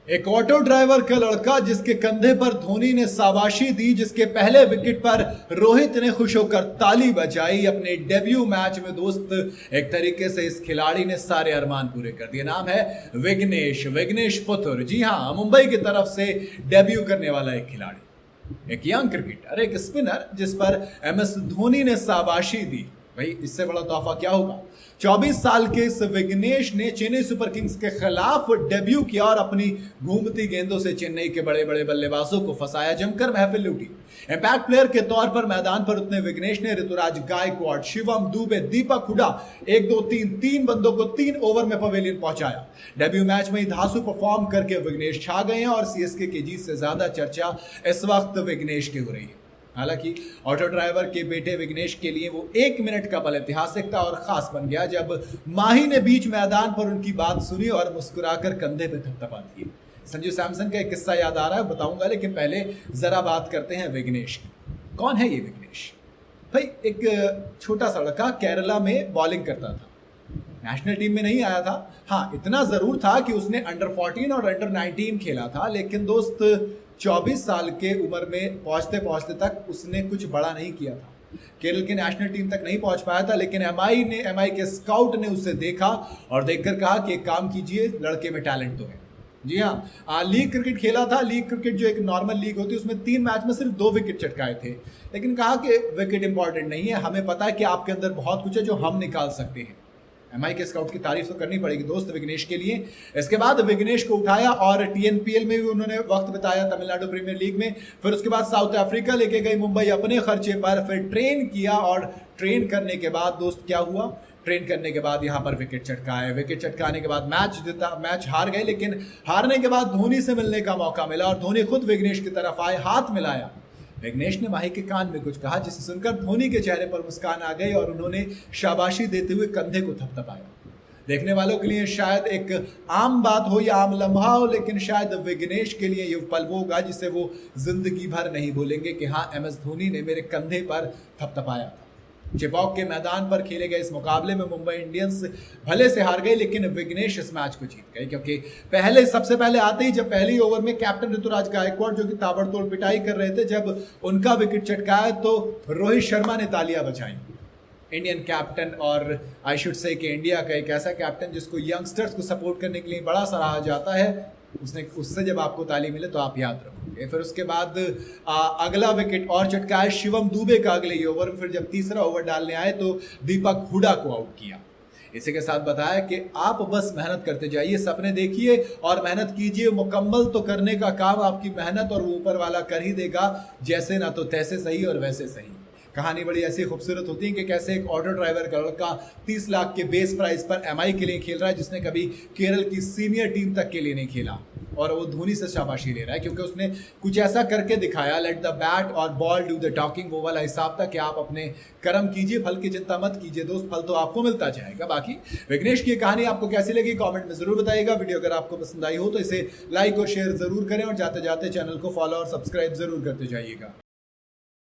एक auto driver का लड़का जिसके कंधे पर धोनी ने शाबाशी दी, जिसके पहले विकेट पर रोहित ने खुश होकर ताली बजाई अपने डेब्यू मैच में। दोस्त, एक तरीके से इस खिलाड़ी ने सारे अरमान पूरे कर दिए। नाम है विघ्नेश पुथुर। जी हां, मुंबई की तरफ से डेब्यू करने वाला एक खिलाड़ी, एक यंग क्रिकेटर, एक स्पिनर जिस पर एमएस धोनी ने शाबाशी दी। भाई, इससे बड़ा तोहफा क्या होगा। 24 साल के इस विघ्नेश ने चेन्नई सुपर किंग्स के खिलाफ डेब्यू किया और अपनी घूमती गेंदों से चेन्नई के बड़े बड़े बल्लेबाजों को फंसाया, जमकर महफिल लूटी। इंपैक्ट प्लेयर के तौर पर मैदान पर उतने विघ्नेश ने ऋतुराज गायकवाड़, शिवम दुबे, दीपक हुडा, 1 2 3 बंदों को 3 ओवर में पवेलियन पहुंचाया। डेब्यू मैच में ही धांसू परफॉर्म करके विघ्नेश छा गए हैं और सीएसके की जीत से ज्यादा चर्चा इस वक्त विघ्नेश की हो रही है। हालांकि ऑटो ड्राइवर के बेटे विघ्नेश के लिए वो 1 मिनट का पल ऐतिहासिक था और खास बन गया जब माही ने बीच मैदान पर उनकी बात सुनी और मुस्कुराकर कंधे पे थपथपा दिए। संजू सैमसन का एक किस्सा याद आ रहा है, बताऊंगा, लेकिन पहले जरा बात करते हैं विघ्नेश की। कौन है ये विघ्नेश? भाई, एक छोटा सा लड़का केरला में बॉलिंग करता था, नेशनल टीम में नहीं आया था। हाँ, इतना जरूर था कि उसने अंडर 14 और अंडर 19 खेला था, लेकिन दोस्त 24 साल के उम्र में पहुंचते पहुंचते तक उसने कुछ बड़ा नहीं किया था। केरल की नेशनल टीम तक नहीं पहुंच पाया था, लेकिन एमआई के स्काउट ने उसे देखा और देखकर कहा कि एक काम कीजिए, लड़के में टैलेंट तो है। जी हाँ, लीग क्रिकेट खेला था। लीग क्रिकेट जो एक नॉर्मल लीग होती है, उसमें 3 मैच में सिर्फ 2 विकेट चटकाए थे, लेकिन कहा कि विकेट इंपॉर्टेंट नहीं है, हमें पता है कि आपके अंदर बहुत कुछ है जो हम निकाल सकते हैं। एमआई के स्काउट की तारीफ तो करनी पड़ेगी दोस्त विघ्नेश के लिए। इसके बाद विघ्नेश को उठाया और टीएनपीएल में भी उन्होंने वक्त बिताया, तमिलनाडु प्रीमियर लीग में। फिर उसके बाद साउथ अफ्रीका लेके गई मुंबई अपने खर्चे पर, फिर ट्रेन किया और ट्रेन करने के बाद दोस्त क्या हुआ, ट्रेन करने के बाद यहाँ पर विकेट चटकाए। विकेट चटकाने के बाद मैच हार गए, लेकिन हारने के बाद धोनी से मिलने का मौका मिला और धोनी खुद विघ्नेश की तरफ आए, हाथ मिलाया। विघ्नेश ने माही के कान में कुछ कहा, जिसे सुनकर धोनी के चेहरे पर मुस्कान आ गई और उन्होंने शाबाशी देते हुए कंधे को थपथपाया। देखने वालों के लिए शायद एक आम बात हो या आम लम्हा हो, लेकिन शायद विघ्नेश के लिए ये पल वो होगा जिसे वो जिंदगी भर नहीं भूलेंगे कि हाँ, एमएस धोनी ने मेरे कंधे पर थपथपाया था। चिपॉक के मैदान पर खेले गए इस मुकाबले में मुंबई इंडियंस भले से हार गई, लेकिन विघ्नेश इस मैच को जीत गए, क्योंकि सबसे पहले आते ही जब पहली ओवर में कैप्टन ऋतुराज गायकवाड़ जो कि ताबड़तोड़ पिटाई कर रहे थे, जब उनका विकेट चटकाया तो रोहित शर्मा ने तालियां बजाई। इंडियन कैप्टन, और आई शुड से कि इंडिया का एक ऐसा कैप्टन जिसको यंगस्टर्स को सपोर्ट करने के लिए बड़ा सराहा जाता है, उससे जब आपको ताली मिले तो आप याद रखोगे। फिर उसके बाद अगला विकेट और चटकाया शिवम दुबे का अगले ही ओवर में। फिर जब तीसरा ओवर डालने आए तो दीपक हुडा को आउट किया। इसी के साथ बताया कि आप बस मेहनत करते जाइए, सपने देखिए और मेहनत कीजिए, मुकम्मल तो करने का काम आपकी मेहनत और वो ऊपर वाला कर ही देगा, जैसे ना तो तैसे सही और वैसे सही। कहानी बड़ी ऐसी खूबसूरत होती है कि कैसे एक ऑटो ड्राइवर का लड़का 30 लाख के बेस प्राइस पर एमआई के लिए खेल रहा है, जिसने कभी केरल की सीनियर टीम तक के लिए नहीं खेला, और वो धोनी से शाबाशी ले रहा है क्योंकि उसने कुछ ऐसा करके दिखाया। लेट द बैट और बॉल डू द टॉकिंग, वो वाला हिसाब था कि आप अपने कर्म कीजिए, फल की चिंता मत कीजिए दोस्त, फल तो आपको मिलता जाएगा। बाकी विघ्नेश की कहानी आपको कैसी लगी कमेंट में जरूर बताइएगा। वीडियो अगर आपको पसंद आई हो तो इसे लाइक और शेयर जरूर करें और जाते जाते चैनल को फॉलो और सब्सक्राइब जरूर करते जाइएगा।